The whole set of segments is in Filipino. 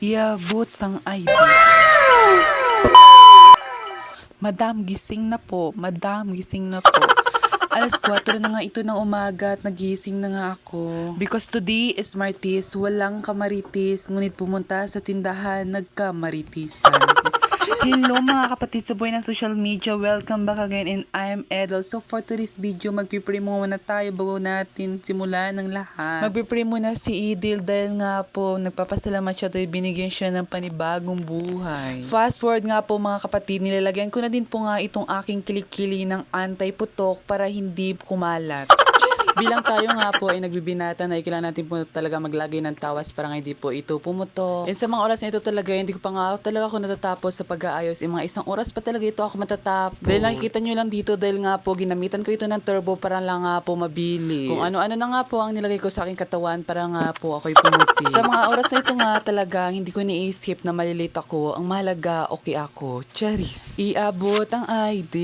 Iabot sang ID. Madam, gising na po. Madam, gising na po. Alas 4 na nga ito ng umaga at nagising na nga ako. Because today is Martes, walang kamaritis, ngunit pumunta sa tindahan, nagkamaritisan. Hello mga kapatid sa buhay ng social media, welcome back again and I am Edel. So for today's video, magpipray muna tayo bago natin simulan ng lahat. Magpipray muna si Edel dahil nga po nagpapasalamat siya dahil binigyan siya ng panibagong buhay. Fast forward nga po mga kapatid, nilalagyan ko na din po nga itong aking kilikili ng anti-putok para hindi kumalat. Bilang tayo nga po ay nagbibinata na kailangan natin po talaga maglagay ng tawas para nga hindi po ito pumutok. And sa mga oras na ito talaga, hindi ko pa nga talaga ako natatapos sa pag-aayos. Mga isang oras pa talaga ito ako matatapos. Dahil nakikita nyo lang dito, dahil nga po ginamitan ko ito ng turbo para lang nga po mabilis. Kung ano-ano na nga po ang nilagay ko sa aking katawan para nga po ako'y pumuti. Sa mga oras na ito nga talaga, hindi ko niisip na malilate ako. Ang mahalaga, okay ako. Charis. Iabot ang ID.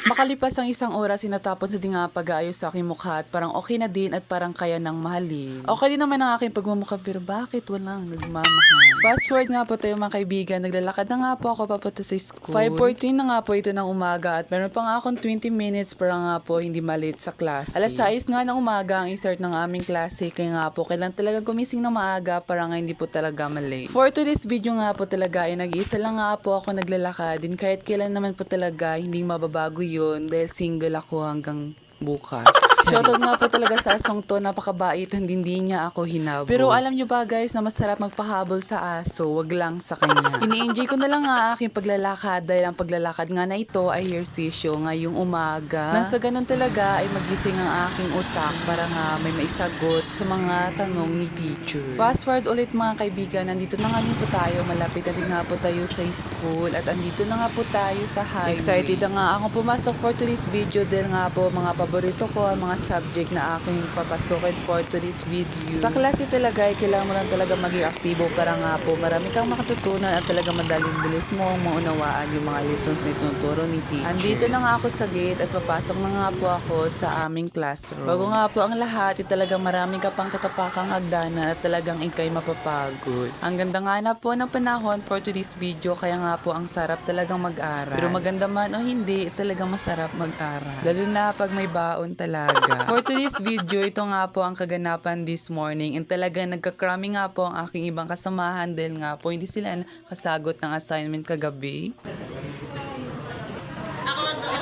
Makalipas ang isang oras, sinatapos na din nga pag-aayos sa aking mukha at parang okay na din at parang kaya nang mahalin. Okay din naman ang aking pagmumukha pero bakit walang nagmamahal? Fast forward nga po tayo mga kaibigan, naglalakad na nga po ako papunta sa school. 5:14 na nga po ito ng umaga at meron pa nga akong 20 minutes para nga po hindi malate sa class. Alas 6 nga ng umaga ang i-start ng aming klase kaya nga po kailangan talaga gumising na maaga para nga hindi po talaga malate. For today's video nga po talaga ay nag-iisa lang nga po ako naglalakad din kahit kailan naman po talaga hindi mababago yun dahil single ako hanggang bukas. Shoutout nga po talaga sa asong to, napakabait, hindi niya ako hinabol. Pero alam nyo ba guys na masarap magpahabol sa aso, wag lang sa kanya. Ini-enjoy ko na lang nga aking paglalakad dahil ang paglalakad nga na ito ay ehersisyo ngayong umaga. Nang sa ganun talaga ay magising ang aking utak para nga may maisagot sa mga tanong ni teacher. Fast forward ulit mga kaibigan, nandito na nga din po tayo, malapit na din nga po tayo sa school at andito na nga po tayo sa highway. Excited na nga ako pumasok for today's video dahil nga po mga paborito ko ang mga subject na aking papasokin for today's video. Sa klase talaga ay kailangan mo lang talaga maging aktibo para nga po marami kang makatutunan at talaga madaling bilis mo maunawaan yung mga lessons na itinuturo ni teacher. Andito na nga ako sa gate at papasok na nga po ako sa aming classroom. Bago nga po ang lahat, talagang marami ka pang tatapakang hagdanan at talagang ikay mapapagod. Ang ganda nga na po ng panahon for today's video kaya nga po ang sarap talagang mag-aral. Pero maganda man o hindi, talagang masarap mag-aral. Lalo na pag may baon talaga. For today's video, ito nga po ang kaganapan this morning and talagang nagka-cramming nga po ang aking ibang kasamahan dahil nga po hindi sila kasagot ng assignment kagabi. Ito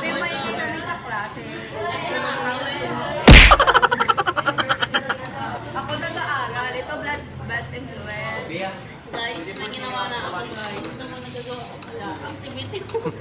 yung may namin sa klase. Ako nag-aaral. Ito bad influence. Guys, may ginawa na ako guys. Ito naman nagagawa ko pala. Activity ko.